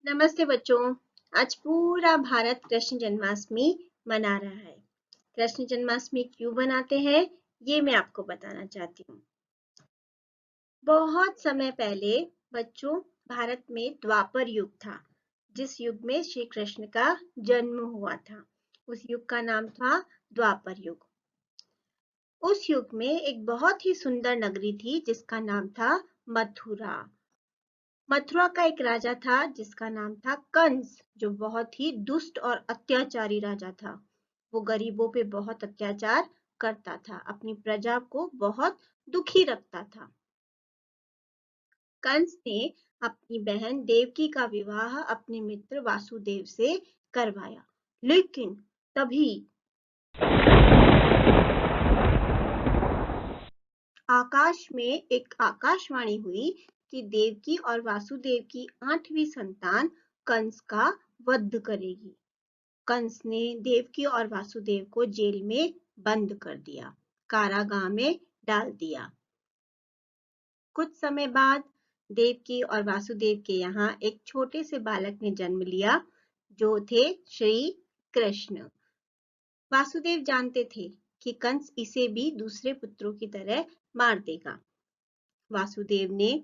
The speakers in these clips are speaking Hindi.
नमस्ते बच्चों। आज पूरा भारत कृष्ण जन्माष्टमी मना रहा है। कृष्ण जन्माष्टमी क्यों मनाते हैं ये मैं आपको बताना चाहती हूँ। बहुत समय पहले बच्चों भारत में द्वापर युग था, जिस युग में श्री कृष्ण का जन्म हुआ था। उस युग का नाम था द्वापर युग। उस युग में एक बहुत ही सुंदर नगरी थी जिसका नाम था मथुरा। मथुरा का एक राजा था जिसका नाम था कंस, जो बहुत ही दुष्ट और अत्याचारी राजा था। वो गरीबों पे बहुत अत्याचार करता था, अपनी प्रजा को बहुत दुखी रखता था। कंस ने अपनी बहन देवकी का विवाह अपने मित्र वासुदेव से करवाया, लेकिन तभी आकाश में एक आकाशवाणी हुई कि देवकी और वासुदेव की 8वीं संतान कंस का वध करेगी। कंस ने देवकी और वासुदेव को जेल में बंद कर दिया, कारागाह में डाल दिया। कुछ समय बाद देवकी और वासुदेव के यहाँ एक छोटे से बालक ने जन्म लिया, जो थे श्री कृष्ण। वासुदेव जानते थे कि कंस इसे भी दूसरे पुत्रों की तरह मार देगा। वासुदेव ने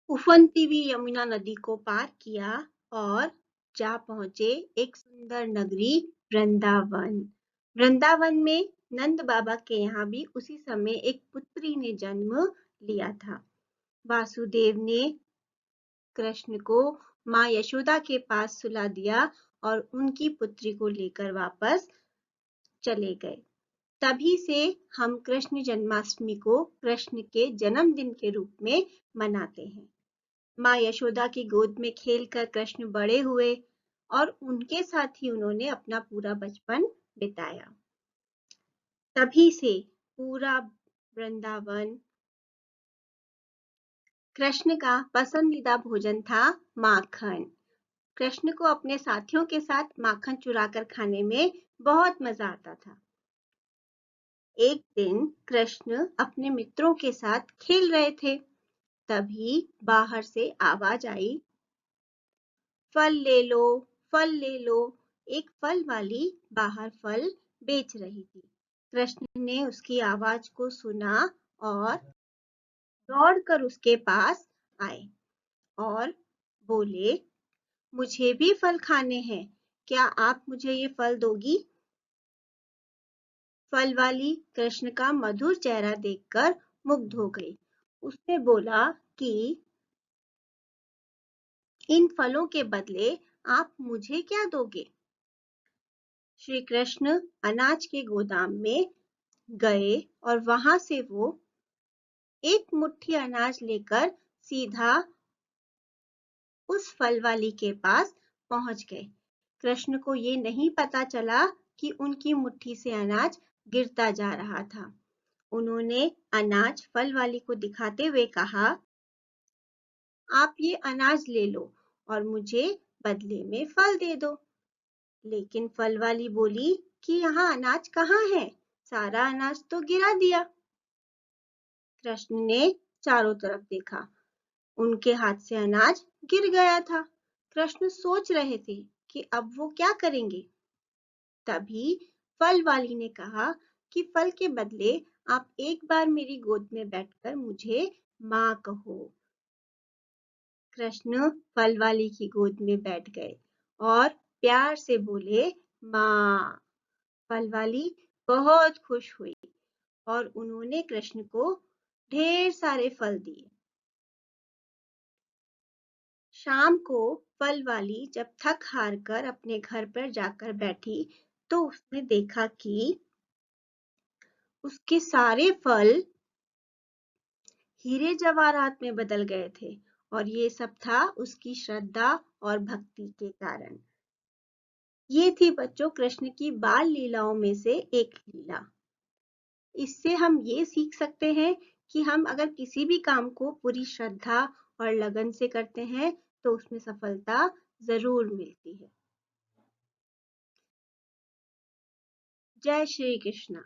उफनती हुई यमुना नदी को पार किया और जा पहुंचे एक सुंदर नगरी वृंदावन। वृंदावन में नंद बाबा के यहाँ भी उसी समय एक पुत्री ने जन्म लिया था। वासुदेव ने कृष्ण को माँ यशोदा के पास सुला दिया और उनकी पुत्री को लेकर वापस चले गए। तभी से हम कृष्ण जन्माष्टमी को कृष्ण के जन्मदिन के रूप में मनाते हैं। माँ यशोदा की गोद में खेलकर कृष्ण बड़े हुए और उनके साथ ही उन्होंने अपना पूरा बचपन बिताया। तभी से पूरा वृंदावन कृष्ण का पसंदीदा भोजन था माखन। कृष्ण को अपने साथियों के साथ माखन चुराकर खाने में बहुत मजा आता था। एक दिन कृष्ण अपने मित्रों के साथ खेल रहे थे, तभी बाहर से आवाज आई, फल ले लो, फल ले लो। एक फल वाली बाहर फल बेच रही थी। कृष्ण ने उसकी आवाज को सुना और दौड़कर उसके पास आए और बोले, मुझे भी फल खाने हैं, क्या आप मुझे ये फल दोगी? फल वाली कृष्ण का मधुर चेहरा देखकर मुग्ध हो गई। उसने बोला कि इन फलों के बदले आप मुझे क्या दोगे? श्री कृष्ण अनाज के गोदाम में गए और वहां से वो एक मुट्ठी अनाज लेकर सीधा उस फल वाली के पास पहुंच गए। कृष्ण को ये नहीं पता चला कि उनकी मुट्ठी से अनाज गिरता जा रहा था। उन्होंने अनाज फल वाली को दिखाते हुए कहा, आप ये अनाज ले लो और मुझे बदले में फल दे दो। लेकिन फल वाली बोली कि यहाँ अनाज कहाँ है, सारा अनाज तो गिरा दिया। कृष्ण ने चारों तरफ देखा, उनके हाथ से अनाज गिर गया था। कृष्ण सोच रहे थे कि अब वो क्या करेंगे। तभी फल वाली ने कहा कि फल के बदले आप एक बार मेरी गोद में बैठकर मुझे माँ कहो। कृष्ण फल वाली की गोद में बैठ गए और प्यार से बोले, माँ। फल वाली बहुत खुश हुई और उन्होंने कृष्ण को ढेर सारे फल दिए। शाम को फल वाली जब थक हार कर अपने घर पर जाकर बैठी तो उसने देखा कि उसके सारे फल हीरे जवाहरात में बदल गए थे और ये सब था उसकी श्रद्धा और भक्ति के कारण। ये थी बच्चों कृष्ण की बाल लीलाओं में से एक लीला। इससे हम ये सीख सकते हैं कि हम अगर किसी भी काम को पूरी श्रद्धा और लगन से करते हैं तो उसमें सफलता जरूर मिलती है। जय श्री कृष्ण।